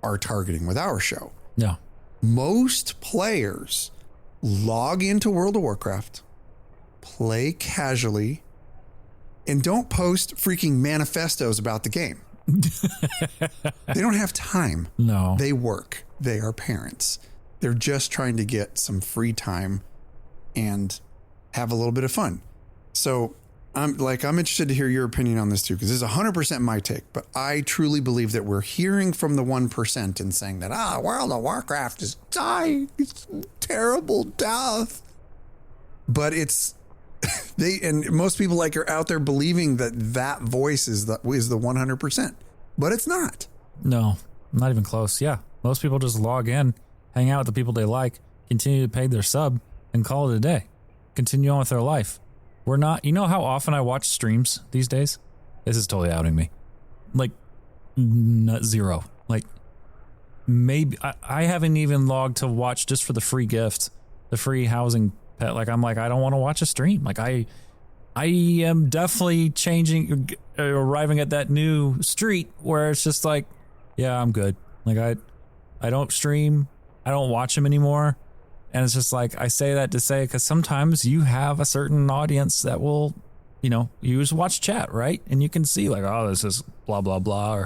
are targeting with our show. Yeah. Most players log into World of Warcraft, play casually, and don't post freaking manifestos about the game. They don't have time. No. They work. They are parents. They're just trying to get some free time and have a little bit of fun. So I'm interested to hear your opinion on this too, because this is 100% my take, but I truly believe that we're hearing from the 1% and saying that, World of Warcraft is dying. It's terrible death. But it's, and most people are out there believing that voice is the 100%, but it's not. No, not even close. Yeah. Most people just log in, hang out with the people they like, continue to pay their sub and call it a day, continue on with their life. We're not, you know how often I watch streams these days? This is totally outing me. Like, zero. Like, maybe, I haven't even logged to watch just for the free gift, the free housing pet. Like, I'm like, I don't want to watch a stream. Like, I am definitely arriving at that new street where it's just like, yeah, I'm good. Like, I don't stream. I don't watch them anymore. And it's just like, I say that to say, because sometimes you have a certain audience that will, you just watch chat, right? And you can see like, oh, this is blah, blah, blah,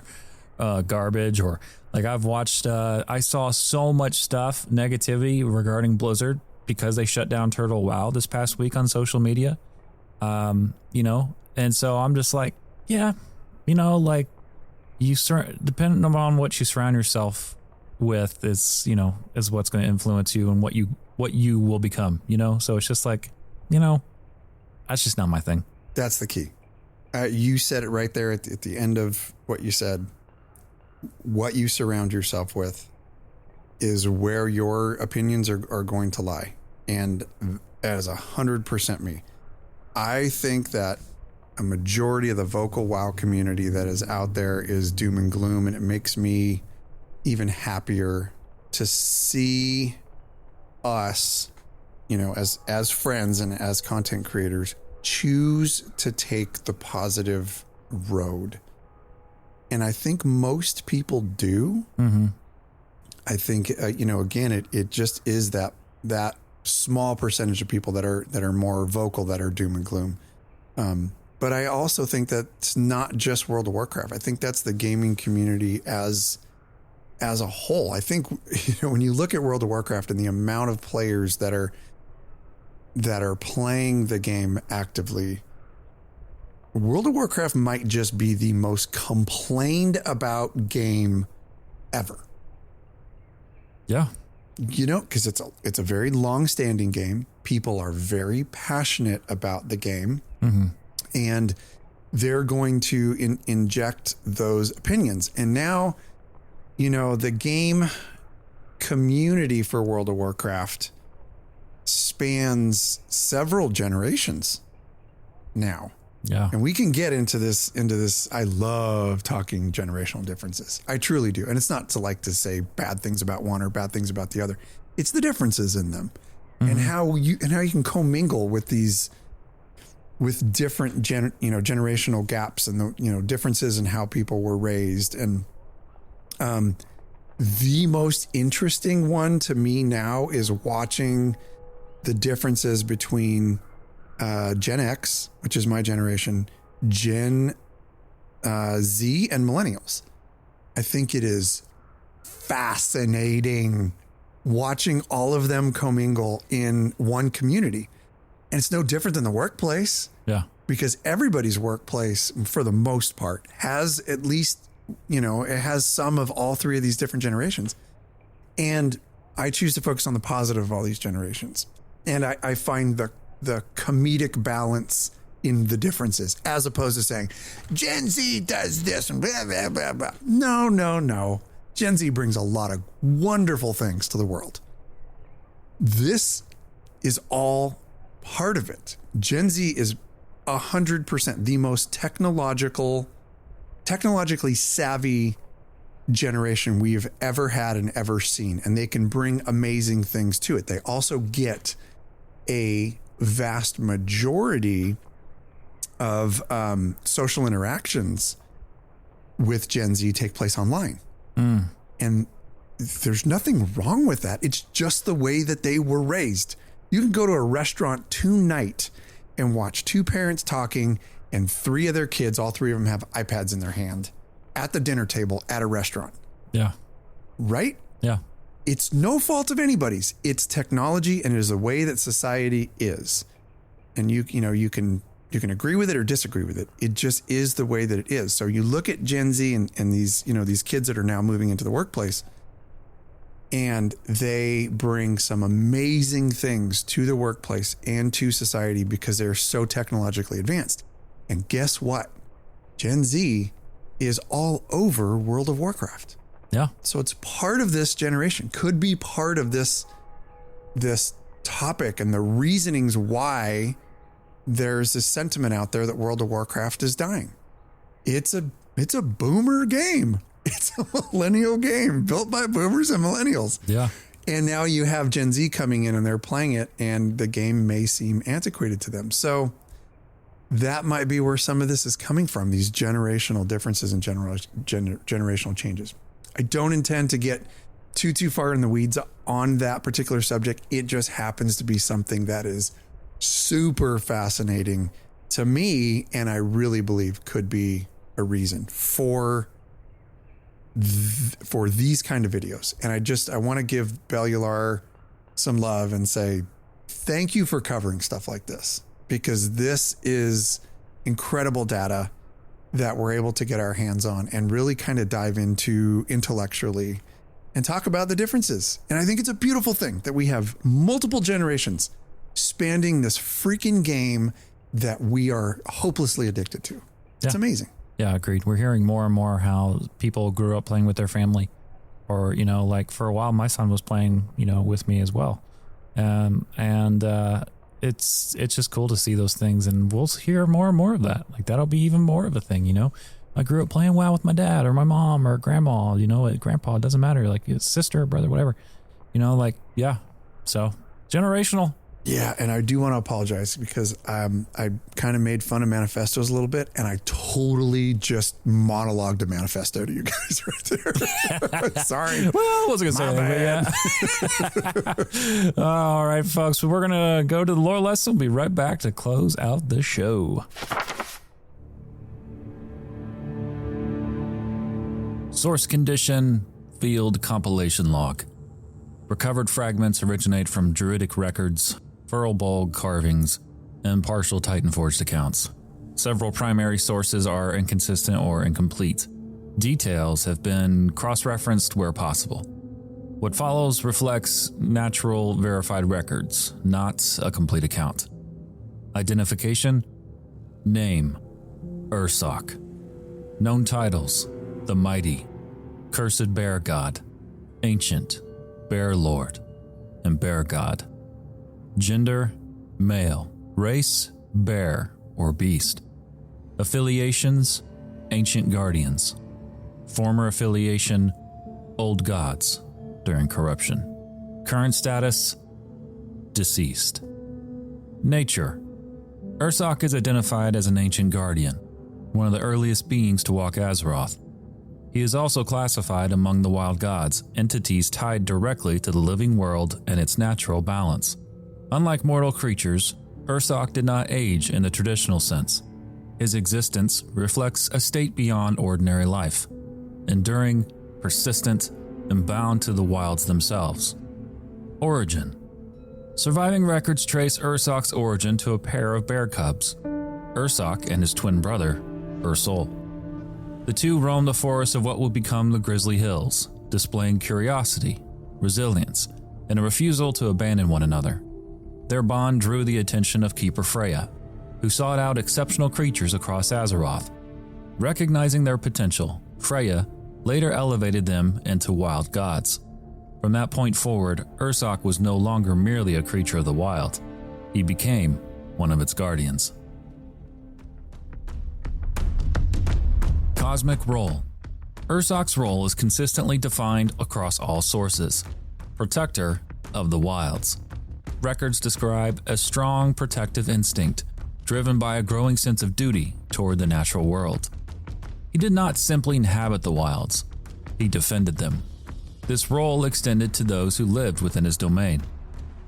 or garbage. Or like I've watched, I saw so much stuff, negativity regarding Blizzard because they shut down Turtle WoW this past week on social media. And so I'm just like, yeah, like depending on what you surround yourself with is what's going to influence you and what you will become, so it's just like, that's just not my thing. That's the key. You said it right there at the end of what you said. What you surround yourself with is where your opinions are going to lie, and that is 100% me. I think that a majority of the vocal WoW community that is out there is doom and gloom, and it makes me even happier to see us, as friends and as content creators, choose to take the positive road. And I think most people do. I think, again, it just is that small percentage of people that are more vocal, that are doom and gloom. But I also think that it's not just World of Warcraft. I think that's the gaming community as a whole. I think, when you look at World of Warcraft and the amount of players that are playing the game actively, World of Warcraft might just be the most complained about game ever. Yeah. Because it's a very long-standing game. People are very passionate about the game, and they're going to inject those opinions. And now, the game community for World of Warcraft spans several generations now. Yeah. And we can get into this. I love talking generational differences. I truly do. And it's not to say bad things about one or bad things about the other. It's the differences in them and how you can commingle with different generational gaps and the differences in how people were raised. And the most interesting one to me now is watching the differences between Gen X, which is my generation, Gen Z, and millennials. I think it is fascinating watching all of them commingle in one community. And it's no different than the workplace. Yeah. Because everybody's workplace, for the most part, has at least, it has some of all three of these different generations. And I choose to focus on the positive of all these generations. And I find the comedic balance in the differences, as opposed to saying, Gen Z does this and blah, blah, blah, blah. No. Gen Z brings a lot of wonderful things to the world. This is all part of it. Gen Z is 100% the most technologically savvy generation we've ever had and ever seen. And they can bring amazing things to it. They also get a vast majority of social interactions with Gen Z take place online. And there's nothing wrong with that. It's just the way that they were raised. You can go to a restaurant tonight and watch two parents talking and three of their kids, all three of them have iPads in their hand at the dinner table at a restaurant. Yeah. Right? Yeah. It's no fault of anybody's. It's technology, and it is the way that society is. And you can agree with it or disagree with it. It just is the way that it is. So you look at Gen Z and these, these kids that are now moving into the workplace, and they bring some amazing things to the workplace and to society because they're so technologically advanced. And guess what? Gen Z is all over World of Warcraft. Yeah. So it's part of this generation, could be part of this topic and the reasonings why there's this sentiment out there that World of Warcraft is dying. It's a boomer game. It's a millennial game built by boomers and millennials. Yeah. And now you have Gen Z coming in and they're playing it, and the game may seem antiquated to them. So that might be where some of this is coming from, these generational differences and generational changes. I don't intend to get too far in the weeds on that particular subject. It just happens to be something that is super fascinating to me, and I really believe could be a reason for these kind of videos. And I want to give Bellular some love and say thank you for covering stuff like this, because this is incredible data that we're able to get our hands on and really kind of dive into intellectually and talk about the differences. And I think it's a beautiful thing that we have multiple generations spanning this freaking game that we are hopelessly addicted to. It's amazing. Yeah, agreed. We're hearing more and more how people grew up playing with their family, or, like for a while, my son was playing, with me as well. It's just cool to see those things, and we'll hear more and more of that. Like that'll be even more of a thing, I grew up playing WoW with my dad or my mom or grandma, grandpa, it doesn't matter, like his sister, brother, whatever, so generational. Yeah, and I do want to apologize because I kind of made fun of manifestos a little bit, and I totally just monologued a manifesto to you guys right there. Sorry. Well, I wasn't going to say anything, yeah. All right, folks, we're going to go to the lore lesson. We'll be right back to close out the show. Source condition, field compilation log. Recovered fragments originate from Druidic records, Furlbolg carvings, and partial Titanforged accounts. Several primary sources are inconsistent or incomplete. Details have been cross-referenced where possible. What follows reflects natural verified records, not a complete account. Identification: name, Ursoc. Known titles: the Mighty, Cursed Bear God, Ancient, Bear Lord, and Bear God. Gender: male. Race: bear or beast. Affiliations, Ancient Guardians. Former affiliation, Old Gods, during corruption. Current status, deceased. Nature. Ursoc is identified as an Ancient Guardian, one of the earliest beings to walk Azeroth. He is also classified among the Wild Gods, entities tied directly to the living world and its natural balance. Unlike mortal creatures, Ursoc did not age in the traditional sense. His existence reflects a state beyond ordinary life, enduring, persistent, and bound to the wilds themselves. Origin. Surviving records trace Ursoc's origin to a pair of bear cubs, Ursoc and his twin brother, Ursoc. The two roamed the forests of what would become the Grizzly Hills, displaying curiosity, resilience, and a refusal to abandon one another. Their bond drew the attention of Keeper Freya, who sought out exceptional creatures across Azeroth. Recognizing their potential, Freya later elevated them into wild gods. From that point forward, Ursoc was no longer merely a creature of the wild. He became one of its guardians. Cosmic role. Ursoc's role is consistently defined across all sources. Protector of the wilds. Records describe a strong protective instinct, driven by a growing sense of duty toward the natural world. He did not simply inhabit the wilds, he defended them. This role extended to those who lived within his domain.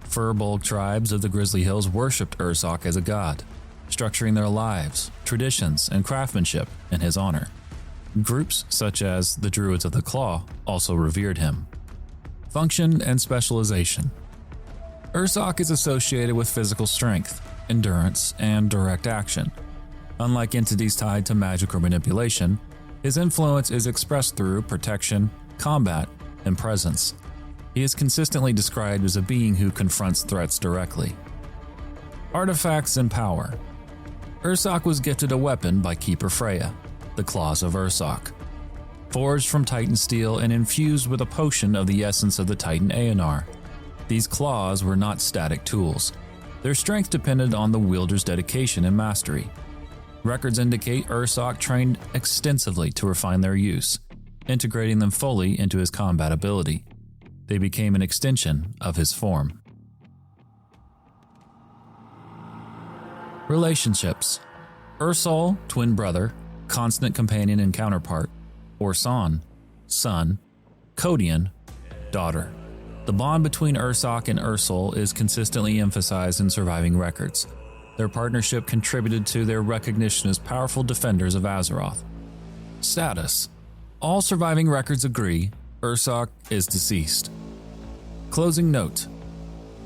Furbolg tribes of the Grizzly Hills worshipped Ursoc as a god, structuring their lives, traditions, and craftsmanship in his honor. Groups such as the Druids of the Claw also revered him. Function and specialization. Ursoc is associated with physical strength, endurance, and direct action. Unlike entities tied to magic or manipulation, his influence is expressed through protection, combat, and presence. He is consistently described as a being who confronts threats directly. Artifacts and power. Ursoc was gifted a weapon by Keeper Freya, the Claws of Ursoc. Forged from Titan steel and infused with a potion of the essence of the Titan Aeonar, these claws were not static tools. Their strength depended on the wielder's dedication and mastery. Records indicate Ursoc trained extensively to refine their use, integrating them fully into his combat ability. They became an extension of his form. Relationships. Ursoc, twin brother, constant companion and counterpart. Orson, son. Codian, daughter. The bond between Ursoc and Ursoc is consistently emphasized in surviving records. Their partnership contributed to their recognition as powerful defenders of Azeroth. Status. All surviving records agree Ursoc is deceased. Closing note.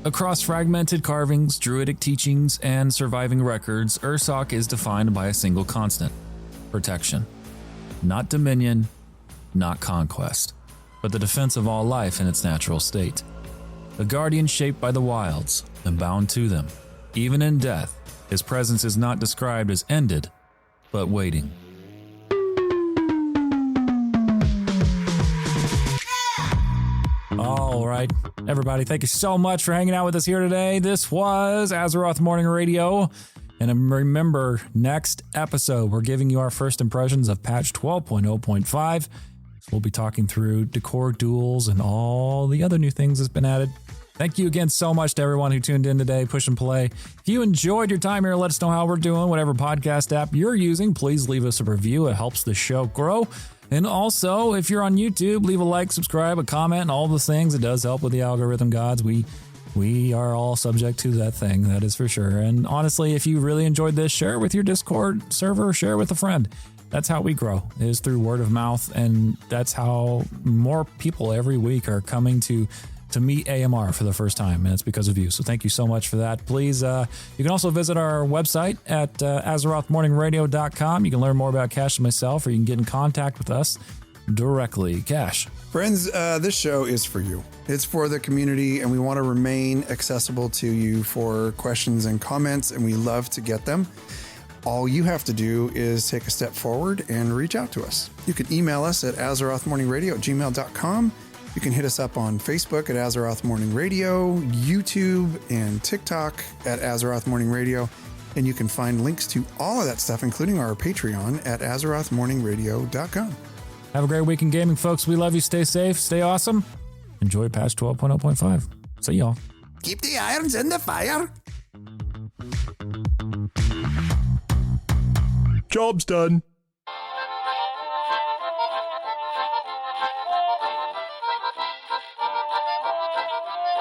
Across fragmented carvings, druidic teachings, and surviving records, Ursoc is defined by a single constant: protection. Not dominion, not conquest, but the defense of all life in its natural state. A guardian shaped by the wilds and bound to them. Even in death, his presence is not described as ended, but waiting. All right, everybody, thank you so much for hanging out with us here today. This was Azeroth Morning Radio. And remember, next episode, we're giving you our first impressions of patch 12.0.5. So we'll be talking through decor duels and all the other new things that's been added. Thank you again so much to everyone who tuned in today, push and play. If you enjoyed your time here, let us know how we're doing. Whatever podcast app you're using, please leave us a review. It helps the show grow. And also, if you're on YouTube, leave a like, subscribe, a comment, and all the things. It does help with the algorithm gods. We are all subject to that thing, that is for sure. And honestly, if you really enjoyed this, share it with your Discord server, share it with a friend. That's how we grow, is through word of mouth. And that's how more people every week are coming to meet AMR for the first time, and it's because of you. So thank you so much for that. Please, you can also visit our website at AzerothMorningRadio.com. You can learn more about Cash and myself, or you can get in contact with us directly. Cash. Friends, this show is for you. It's for the community, and we want to remain accessible to you for questions and comments, and we love to get them. All you have to do is take a step forward and reach out to us. You can email us at AzerothMorningRadio@gmail.com. You can hit us up on Facebook at Azeroth Morning Radio, YouTube and TikTok at Azeroth Morning Radio. And you can find links to all of that stuff, including our Patreon, at AzerothMorningRadio.com. Have a great week in gaming, folks. We love you. Stay safe. Stay awesome. Enjoy patch 12.0.5. See y'all. Keep the irons in the fire. Job's done.